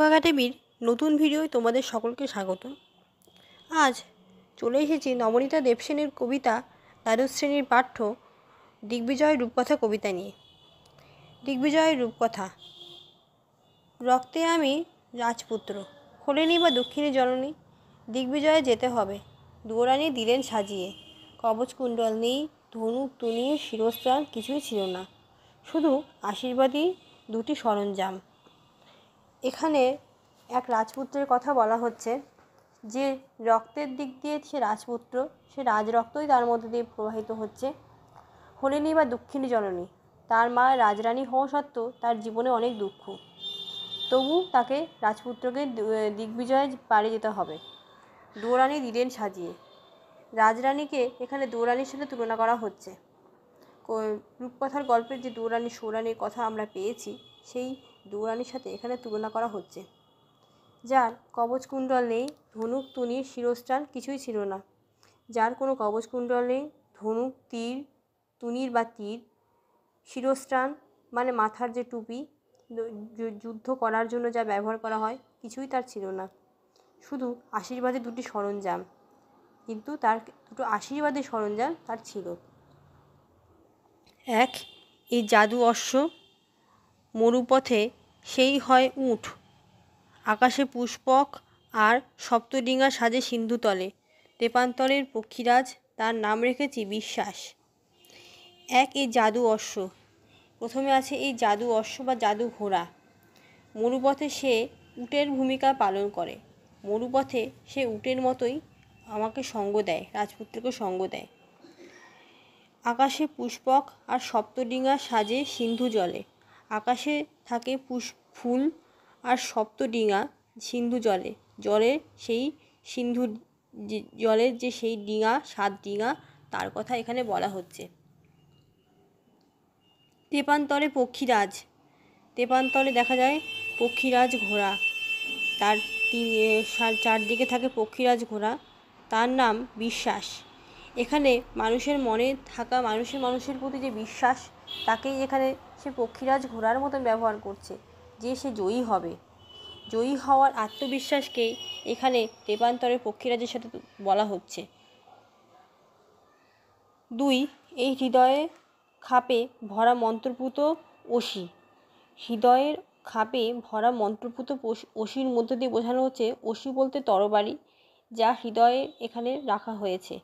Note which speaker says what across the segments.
Speaker 1: একাডেমির নতুন ভিডিওয় তোমাদের সকলকে স্বাগত। আজ চলে এসেছি নবনীতা দেবসেনের কবিতা দ্বাদশ শ্রেণীর পাঠ্য দিগ্বিজয়ের রূপকথা কবিতা নিয়ে। দিগ্বিজয়ের রূপকথা। রক্তে আমি রাজপুত্র, হলেনি বা দক্ষিণী জননী। দিগ্বিজয়ে যেতে হবে, দুয়োরানী দিলেন সাজিয়ে। কবচকুণ্ডল নেই, ধনুক তুনি শিরস্ত্রাণ কিছুই ছিল না, শুধু আশীর্বাদী দুটি সরঞ্জাম। এখানে এক রাজপুত্রের কথা বলা হচ্ছে, যে রক্তের দিক দিয়ে সে রাজপুত্র, সে রাজরক্তই তার মধ্যে দিয়ে প্রবাহিত হচ্ছে। হলেনি বা দক্ষিণী জননী, তার মা রাজরানী হওয়া সত্ত্বেও তার জীবনে অনেক দুঃখ, তবু তাকে রাজপুত্রকে দিগ্বিজয়ে পাড়ি যেতে হবে। দুয়োরানী দিলেন সাজিয়ে। রাজরানীকে এখানে দুয়োরানীর সাথে তুলনা করা হচ্ছে। রূপকথার গল্পের যে দুয়োরানী সৌরানীর কথা আমরা পেয়েছি, সেই দুয়োরানীর সাথে এখানে তুলনা করা হচ্ছে। যার কবচকুণ্ডল নেই, ধনুক তুনি শিরস্ত্রাণ কিছুই ছিল না, যার কোনো কবচকুণ্ডল নেই, ধনুক তীর তুনির বা তীর, শিরস্ত্রাণ মানে মাথার যে টুপি যুদ্ধ করার জন্য যা ব্যবহার করা হয়, কিছুই তার ছিল না, শুধু আশীর্বাদের দুটি সরঞ্জাম। কিন্তু তার দুটো আশীর্বাদের সরঞ্জাম তার ছিল। এক, এই জাদু অশ্ব, মরুপথে সেই হয় উঠ, আকাশে পুষ্পক আর সপ্তডিঙা সাজে সিন্ধুতলে, তেপান্তরের পক্ষীরাজ, তার নাম রেখেছি বিশ্বাস। এক, এই জাদু অশ্ব। প্রথমে আছে এই জাদু অশ্ব বা জাদু ঘোড়া। মরুপথে সে উটের ভূমিকা পালন করে। মরুপথে সে উটের মতোই আমাকে সঙ্গ দেয়, রাজপুত্রকে সঙ্গ দেয়। আকাশে পুষ্পক আর সপ্তডিঙা সাজে সিন্ধু জলে। আকাশে থাকে ফুল আর সপ্তডিঙা সিন্ধু জলে, জলের সেই সিন্ধু জলের যে সেই ডিঙা, 7 ডিঙা, তার কথা এখানে বলা হচ্ছে। তেপান্তরে পক্ষীরাজ, তেপান্তরে দেখা যায় পক্ষীরাজ ঘোড়া, তার চারদিকে থাকে পক্ষীরাজ ঘোড়া, তার নাম বিশ্বাস। এখানে মানুষের মনে থাকা মানুষের প্রতি যে বিশ্বাস, তাকেই এখানে সে পক্ষীরাজ ঘোড়ার মতন ব্যবহার করছে, যে সে জয়ী হবে। জয়ী হওয়ার আত্মবিশ্বাসকেই এখানে তেপান্তরের পক্ষীরাজের সাথে বলা হচ্ছে। 2, এই হৃদয়ে খাপে ভরা মন্ত্রপুত অসি। হৃদয়ের খাপে ভরা মন্ত্রপুত অসির মধ্যে দিয়ে বোঝানো হচ্ছে, অসি বলতে তরবারি, যা হৃদয়ে এখানে রাখা হয়েছে।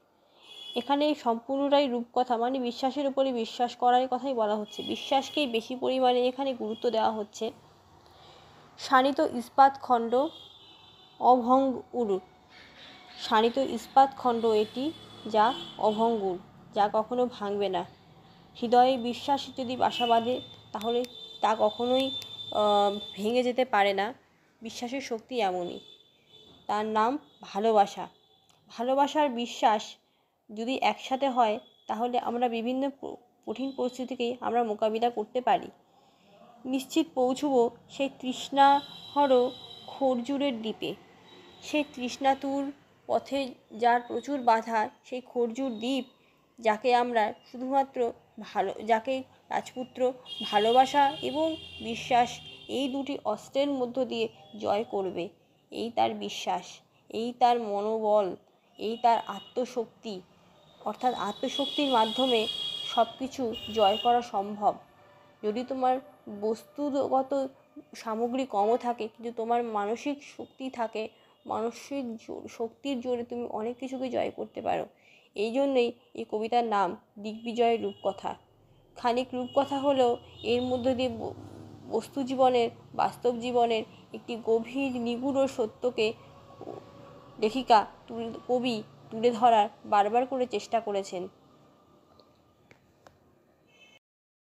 Speaker 1: এখানে সম্পূর্ণটাই রূপকথা, মানে বিশ্বাসের উপরে বিশ্বাস করার কথাই বলা হচ্ছে। বিশ্বাসকেই বেশি পরিমাণে এখানে গুরুত্ব দেওয়া হচ্ছে। শানিত ইস্পাত খণ্ড অভঙ্গুর। শানিত ইস্পাত খণ্ড এটি, যা অভঙ্গুর, যা কখনো ভাঙবে না। হৃদয়ে বিশ্বাস যদি বাসা বাঁধে, তাহলে তা কখনোই ভেঙে যেতে পারে না। বিশ্বাসের শক্তি এমনই। তার নাম ভালোবাসা। ভালোবাসার বিশ্বাস যদি একসাথে হয়, তাহলে আমরা বিভিন্ন কঠিন পরিস্থিতিকেই আমরা মোকাবিলা করতে পারি। নিশ্চিত পৌঁছব সেই তৃষ্ণাহর খর্জুরের দ্বীপে। সেই তৃষ্ণাতুর পথে যার প্রচুর বাধা, সেই খর্জুর দ্বীপ, যাকে আমরা শুধুমাত্র যাকে রাজপুত্র ভালোবাসা এবং বিশ্বাস, এই দুটি অস্ত্রের মধ্য দিয়ে জয় করবে। এই তার বিশ্বাস, এই তার মনোবল, এই তার আত্মশক্তি। অর্থাৎ আত্মশক্তির মাধ্যমে সব কিছু জয় করা সম্ভব। যদি তোমার বস্তুগত সামগ্রী কমও থাকে, কিন্তু তোমার মানসিক শক্তি থাকে, মানসিক শক্তির জোরে তুমি অনেক কিছুকে জয় করতে পারো। এই জন্যই এই কবিতার নাম দিগ্বিজয়ের রূপকথা। খানিক রূপকথা হলেও এর মধ্যে দিয়ে বস্তু জীবনের, বাস্তব জীবনের একটি গভীর নিগূঢ় সত্যকে কবি তুলে ধরার বারবার করে চেষ্টা করেছেন।